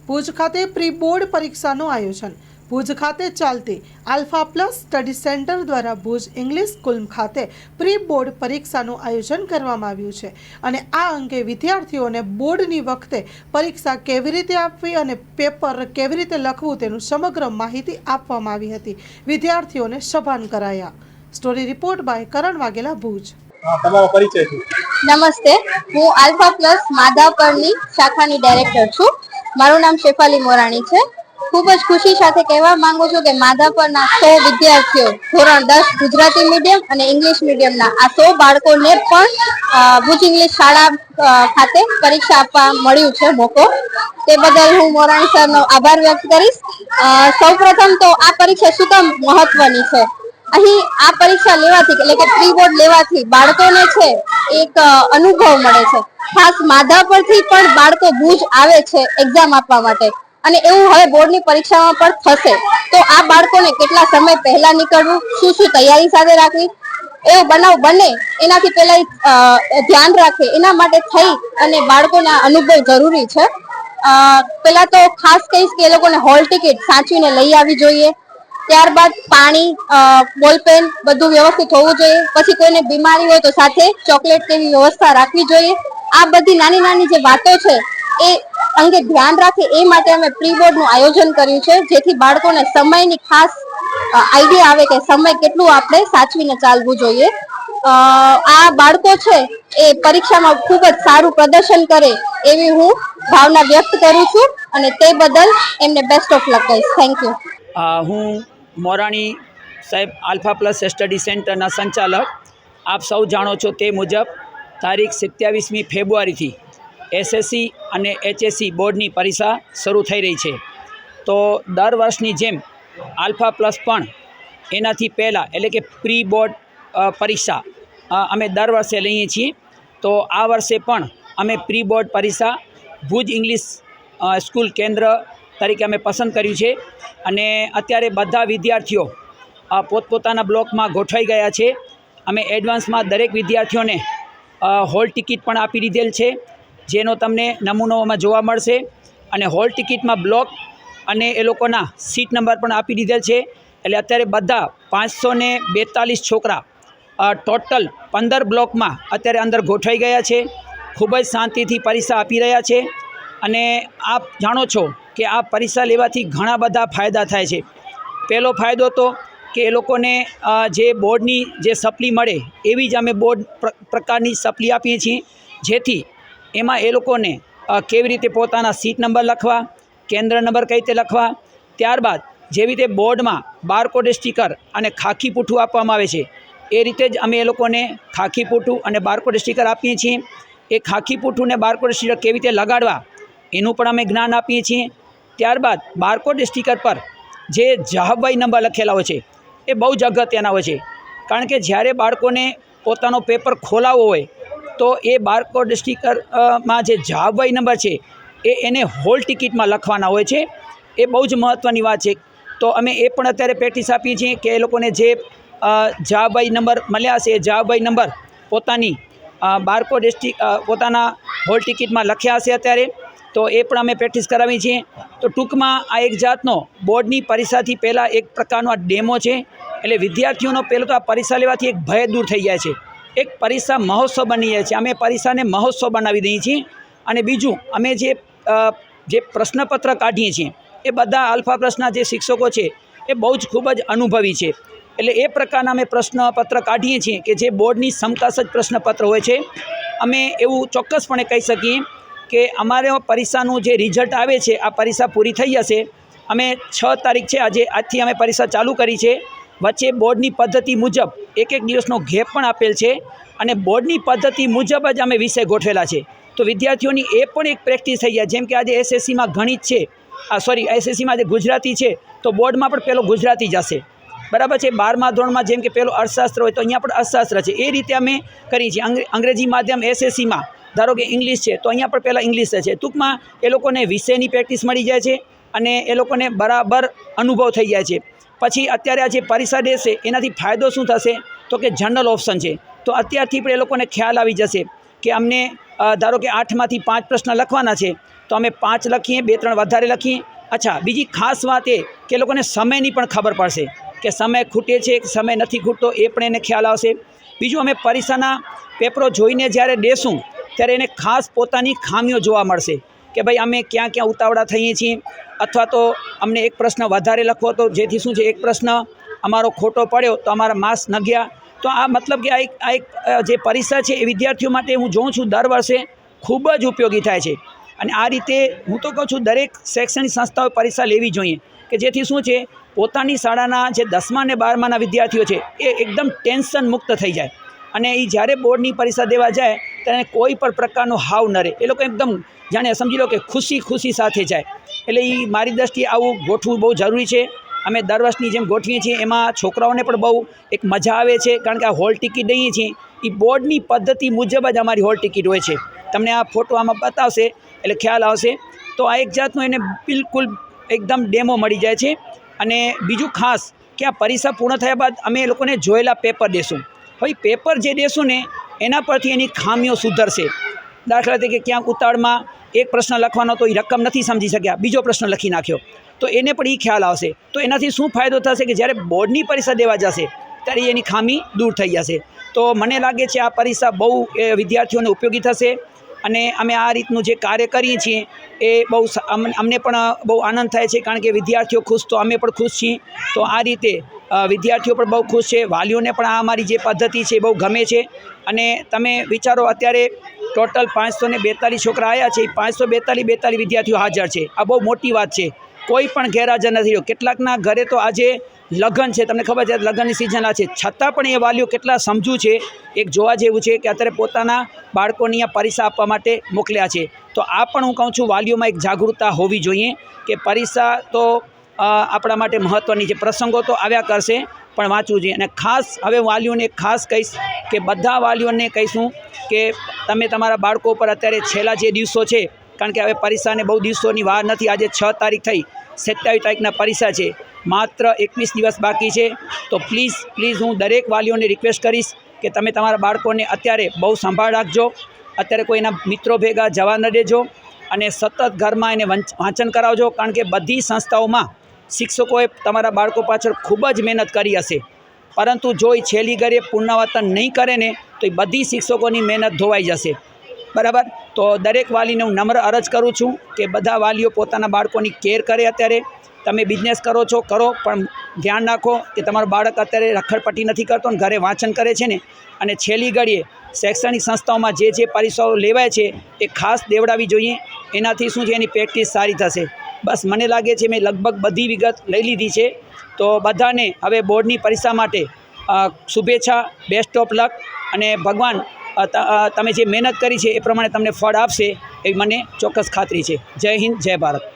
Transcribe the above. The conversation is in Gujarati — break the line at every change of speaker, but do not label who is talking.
ભુજ ખાતે પ્રી બોર્ડ પરીક્ષાનું આયોજન। ભુજ ખાતે ચાલતી આલ્ફા પ્લસ સ્ટડી સેન્ટર દ્વારા ભુજ ઇંગ્લિશ સ્કૂલ ખાતે પ્રી બોર્ડ પરીક્ષાનું આયોજન કરવામાં આવ્યું છે અને આ અંગે વિદ્યાર્થીઓને બોર્ડની વખતે પરીક્ષા કેવી રીતે આપવી અને પેપર કેવી રીતે લખવું તેનું સમગ્ર માહિતી આપવામાં આવી હતી। વિદ્યાર્થીઓને સભાન કરાયા। સ્ટોરી રિપોર્ટ બાય કરણ વાઘેલા, ભુજ।
નમસ્તે, હું આલ્ફા પ્લસ માધાપરની શાખાની ડાયરેક્ટર છું। મારું નામ શેફાલી મોરાણી છે। ખૂબ જ ખુશી સાથે કહેવા માંગુ છું કે માધાપરના 100 વિદ્યાર્થીઓ ધોરણ 10 ગુજરાતી મીડિયમ અને ઇંગ્લિશ મીડિયમના આ 100 બાળકોને પણ ભુજ ઇંગ્લિશ શાળા ખાતે પરીક્ષા આપવા મળ્યું છે મોકો। તે બદલ હું મોરાણી સરનો આભાર વ્યક્ત કરીશ। સૌપ્રથમ તો આ પરીક્ષા શું કામ મહત્વની છે? અહીં આ પરીક્ષા લેવાથી એટલે કે પ્રી બોર્ડ લેવાથી બાળકોને છે એક અનુભવ મળે છે। ખાસ માધાપરથી પણ બાળકો ભુજ આવે છે એક્ઝામ આપવા માટે અને એવું હવે બોર્ડની પરીક્ષામાં પણ થશે। તો આ બાળકોને કેટલા સમય પહેલા નીકળવું, શું તૈયારી સાથે રાખવી, એવો બનાવ બને એનાથી પહેલા ધ્યાન રાખે એના માટે થઈ અને બાળકોના અનુભવ જરૂરી છે। પહેલા તો ખાસ કહીશ કે એ લોકોને હોલ ટિકિટ સાચવીને લઈ આવી જોઈએ। ત્યારબાદ પાણી, બોલપેન બધું વ્યવસ્થિત હોવું જોઈએ। પછી કોઈને બીમારી હોય તો સાથે ચોકલેટ જેવી વ્યવસ્થા રાખવી જોઈએ। આ બધી નાની નાની જે વાતો છે એ અંગે ધ્યાન રાખે એ માટે અમે પ્રી બોર્ડનું આયોજન કર્યું છે, જેથી બાળકોને સમયની ખાસ આઈડિયા આવે કે સમય કેટલું આપણે સાચવીને ચાલવું જોઈએ। આ બાળકો છે એ પરીક્ષામાં ખૂબ જ સારું પ્રદર્શન કરે એવી હું ભાવના વ્યક્ત કરું છું અને તે બદલ એમને બેસ્ટ ઓફ લક કહીશ। Thank you.
હું મોરાણી સાહેબ આલ્ફા પ્લસ સ્ટડી સેન્ટરના સંચાલક। આપ સૌ જાણો છો તે મુજબ તારીખ 27મી ફેબ્રુઆરીથી એસએસસી અને એચએસસી બોર્ડની પરીક્ષા શરૂ થઈ રહી છે। તો દર વર્ષની જેમ આલ્ફા પ્લસ પણ એનાથી પહેલાં એટલે કે પ્રી બોર્ડ પરીક્ષા અમે દર વર્ષે લઈએ છીએ। તો આ વર્ષે પણ અમે પ્રી બોર્ડ પરીક્ષા ભુજ ઇંગ્લિશ સ્કૂલ કેન્દ્ર તરીકે અમે પસંદ કર્યું છે અને અત્યારે બધા વિદ્યાર્થીઓ પોતપોતાના બ્લોકમાં ગોઠવાઈ ગયા છે। અમે એડવાન્સમાં દરેક વિદ્યાર્થીઓને હોલ ટિકિટ પણ આપી દીધેલ છે, જેનો તમને નમૂનોમાં જોવા મળશે અને હોલ ટિકિટમાં બ્લોક અને એ લોકોના સીટ નંબર પણ આપી દીધેલ છે। એટલે અત્યારે બધા 542 છોકરા ટોટલ 15 બ્લોકમાં અત્યારે અંદર ગોઠવાઈ ગયા છે। ખૂબ જ શાંતિથી પરીક્ષા આપી રહ્યા છે અને આપ જાણો છો કે આ પરીક્ષા લેવાથી ઘણા બધા ફાયદા થાય છે। પહેલો ફાયદો તો કે એ લોકોને જે બોર્ડની જે સપ્લી મળે એવી જ અમે બોર્ડ પ્રકારની સપ્લી આપીએ છીએ, જેથી એમાં એ લોકોને કેવી રીતે પોતાના સીટ નંબર લખવા, કેન્દ્ર નંબર કઈ રીતે લખવા, ત્યારબાદ જેવી રીતે બોર્ડમાં બારકોડ સ્ટીકર અને ખાખી પૂઠું આપવામાં આવે છે એ રીતે જ અમે એ લોકોને ખાખી પૂઠું અને બારકોડ સ્ટીકર આપીએ છીએ। એ ખાખી પૂઠું ને બારકોડ સ્ટીકર કેવી રીતે લગાડવા એનું પણ અમે જ્ઞાન આપીએ છીએ। ત્યારબાદ બારકોડ સ્ટીકર પર જે જવાબવાહી નંબર લખેલા હોય છે એ બહુ જ અગત્યના હોય છે, કારણ કે જ્યારે બાળકોને પોતાનો પેપર ખોલાવવો હોય તો એ બારકોડ સ્ટીકરમાં જે જવાબવાહી નંબર છે એને હોલ ટિકિટમાં લખવાના હોય છે। એ બહુ જ મહત્ત્વની વાત છે। તો અમે એ પણ અત્યારે પ્રેક્ટિસ આપીએ છીએ કે એ લોકોને જે જવાબવાહી નંબર મળ્યા છે એ જવાબવાહી નંબર પોતાની બારકોડ પોતાના હોલ ટિકિટમાં લખ્યા હશે અત્યારે, તો એ પણ અમે પ્રેક્ટિસ કરાવીએ છીએ। તો ટૂંકમાં આ એક જાતનો બોર્ડની પરીક્ષાથી પહેલાં એક પ્રકારનો આ ડેમો છે। એટલે વિદ્યાર્થીઓનો પહેલો તો આ પરીક્ષા લેવાથી એક ભય દૂર થઈ જાય છે, એક પરીક્ષા મહોત્સવ બની જાય છે। અમે પરીક્ષાને મહોત્સવ બનાવી દઈએ છીએ અને બીજું અમે જે પ્રશ્નપત્ર કાઢીએ છીએ એ બધા આલ્ફા પ્લસના જે શિક્ષકો છે એ બહુ જ ખૂબ જ અનુભવી છે। એટલે એ પ્રકારના અમે પ્રશ્નપત્ર કાઢીએ છીએ કે જે બોર્ડની સમકક્ષ જ પ્રશ્નપત્ર હોય છે। અમે એવું ચોક્કસપણે કહી શકીએ કે અમારે પરીક્ષાનું જે રિઝલ્ટ આવે છે, આ પરીક્ષા પૂરી થઈ જશે, અમે 6 તારીખ છે આજથી અમે પરીક્ષા ચાલુ કરી છે। વચ્ચે બોર્ડની પદ્ધતિ મુજબ એક દિવસનો ગેપ પણ આપેલ છે અને બોર્ડની પદ્ધતિ મુજબ જ અમે વિષય ગોઠવેલા છે। તો વિદ્યાર્થીઓની એ પણ એક પ્રેક્ટિસ થઈ જાય। જેમ કે આજે એસએસસીમાં ગણિત છે, એસએસસીમાં જે ગુજરાતી છે તો બોર્ડમાં પણ પહેલો ગુજરાતી જ હશે, બરાબર છે। 12મા ધોરણમાં જેમ કે પહેલો અર્થશાસ્ત્ર હોય તો અહીંયા પણ અર્થશાસ્ત્ર છે, એ રીતે અમે કરીએ છીએ। અંગ્રેજી માધ્યમ એસએસસીમાં ધારો કે ઇંગ્લિશ છે તો અહીંયા પણ પહેલાં ઇંગ્લિશ છે। ટૂંકમાં એ લોકોને વિષયની પ્રેક્ટિસ મળી જાય છે અને એ લોકોને બરાબર અનુભવ થઈ જાય છે। પછી અત્યારે આ જે પરીક્ષા દેશે એનાથી ફાયદો શું થશે તો કે જનરલ ઓપ્શન છે, તો અત્યારથી પણ એ લોકોને ખ્યાલ આવી જશે કે અમને ધારો કે 8માંથી 5 પ્રશ્ન લખવાના છે તો અમે 5 લખીએ, 2-3 વધારે લખીએ. અચ્છા, બીજી ખાસ વાત એ કે લોકોને સમયની પણ ખબર પડશે કે સમય ખૂટે છે કે સમય નથી ખૂટતો, એ પણ એને ખ્યાલ આવશે. બીજું, અમે પરીક્ષાના પેપરો જોઈને જ્યારે દેશું ત્યારે એને ખાસ પોતાની ખામીઓ જોવા મળશે કે ભાઈ અમે ક્યાં ક્યાં ઉતાવળા થઈએ છીએ, અથવા તો અમને એક પ્રશ્ન વધારે લખવો હતો જેથી શું છે એક પ્રશ્ન અમારો ખોટો પડ્યો તો અમારા માર્ક્સ ન ગયા. તો આ મતલબ કે આ એક જે પરીક્ષા છે એ વિદ્યાર્થીઓ માટે હું જોઉં છું દર વર્ષે ખૂબ જ ઉપયોગી થાય છે. અને આ રીતે હું તો કહું છું દરેક શૈક્ષણિક સંસ્થાઓએ પરીક્ષા લેવી જોઈએ કે જેથી શું છે પોતાની શાળાના જે 10મા અને 12માના વિદ્યાર્થીઓ છે એ એકદમ ટેન્શન મુક્ત થઈ જાય અને એ જ્યારે બોર્ડની પરીક્ષા દેવા જાય ત્યારે કોઈ પણ પ્રકારનો હાવ ન રહે. એ લોકો એકદમ જાણે સમજી લો કે ખુશી સાથે જાય. એટલે એ મારી દ્રષ્ટિએ આવું ગોઠવું બહુ જરૂરી છે. અમે દર વર્ષની જેમ ગોઠવીએ છીએ એમાં છોકરાઓને પણ બહુ એક મજા આવે છે, કારણ કે આ હોલ ટિકિટ દઈએ છીએ એ બોર્ડની પદ્ધતિ મુજબ જ અમારી હોલ ટિકિટ હોય છે. તમને આ ફોટો આમાં બતાવશે એટલે ખ્યાલ આવશે. તો આ એક જાતનું એને બિલકુલ એકદમ ડેમો મળી જાય છે. અને બીજું ખાસ કે આ પરીક્ષા પૂર્ણ થયા બાદ અમે એ લોકોને જોયેલા પેપર દેશું. હવે પેપર જે દેશું ને એના પરથી એની ખામીઓ સુધરશે. દાખલા તરીકે ક્યાંક ઉતાળમાં એક પ્રશ્ન લખવાનો તો એ રકમ નથી સમજી શક્યા, બીજો પ્રશ્ન લખી નાખ્યો, તો એને પણ એ ખ્યાલ આવશે. તો એનાથી શું ફાયદો થશે કે જ્યારે બોર્ડની પરીક્ષા દેવા જશે ત્યારે એની ખામી દૂર થઈ જશે. તો મને લાગે છે આ પરીક્ષા બહુ વિદ્યાર્થીઓને ઉપયોગી થશે. અને અમે આ રીતનું જે કાર્ય કરીએ છીએ એ બહુ અમને પણ બહુ આનંદ થાય છે, કારણ કે વિદ્યાર્થીઓ ખુશ તો અમે પણ ખુશ છીએ. તો આ રીતે વિદ્યાર્થીઓ પણ બહુ ખુશ છે, વાલીઓને પણ આ અમારી જે પદ્ધતિ છે બહુ ગમે છે. અને તમે વિચારો અત્યારે ટોટલ 542 છોકરા આવ્યા છે, 542 વિદ્યાર્થીઓ હાજર છે. આ બહુ મોટી વાત છે, કોઈ પણ ગેરહાજર નથી રહ્યો. કેટલાકના ઘરે તો આજે લગ્ન છે, તમને ખબર છે લગ્નની સિઝન આ છે, છતાં પણ એ વાલીઓ કેટલા સમજુ છે. એક જોવા જેવું છે કે અત્યારે પોતાના બાળકોની આ પરીક્ષા આપવા માટે મોકલ્યા છે. તો આ પણ હું કહું છું વાલીઓમાં એક જાગૃતતા હોવી જોઈએ કે પરીક્ષા તો આપણા માટે મહત્ત્વની છે. પ્રસંગો તો આવ્યા કરશે પણ વાંચવું જોઈએ. અને ખાસ હવે વાલીઓને ખાસ કહીશ કે બધા વાલીઓને કહીશું કે તમે તમારા બાળકો પર અત્યારે છેલ્લા જે દિવસો છે, કારણ કે હવે પરીક્ષાને બહુ દિવસોની વાર નથી, આજે 6 તારીખ થઈ, 27 તારીખના પરીક્ષા છે, માત્ર 21 દિવસ બાકી છે. તો પ્લીઝ હું દરેક વાલીઓને રિક્વેસ્ટ કરીશ કે તમે તમારા બાળકોને અત્યારે બહુ સંભાળ રાખજો. અત્યારે કોઈના મિત્રો ભેગા જવા ન દેજો અને સતત ઘરમાં એને વાંચન કરાવજો, કારણ કે બધી સંસ્થાઓમાં શિક્ષકોએ તમારા બાળકો પાછળ ખૂબ જ મહેનત કરી હશે, પરંતુ જો એ છેલ્લી ઘડીએ પુનરાવર્તન નહીં કરે ને તો એ બધી શિક્ષકોની મહેનત ધોવાઈ જશે. બરાબર? તો દરેક વાલીને હું નમ્ર અરજ કરું છું કે બધા વાલીઓ પોતાના બાળકોની કેર કરે. અત્યારે તમે બિઝનેસ કરો છો કરો, પણ ધ્યાન રાખો કે તમારું બાળક અત્યારે રખડપટ્ટી નથી કરતો ને ઘરે વાંચન કરે છે ને. અને છેલ્લી ઘડીએ શૈક્ષણિક સંસ્થાઓમાં જે પરીક્ષાઓ લેવાય છે એ ખાસ દેવડાવી જોઈએ. એનાથી શું છે એની પ્રેક્ટિસ સારી થશે. બસ મને લાગે છે મેં લગભગ બધી વિગત લઈ લીધી છે. તો બધાને હવે બોર્ડની પરીક્ષા માટે શુભેચ્છા, બેસ્ટ ઓફ લક. અને ભગવાન તમે જે મહેનત કરી છે એ પ્રમાણે તમને ફળ આપશે એવી મને ચોક્કસ ખાતરી છે. જય હિન્દ, જય ભારત.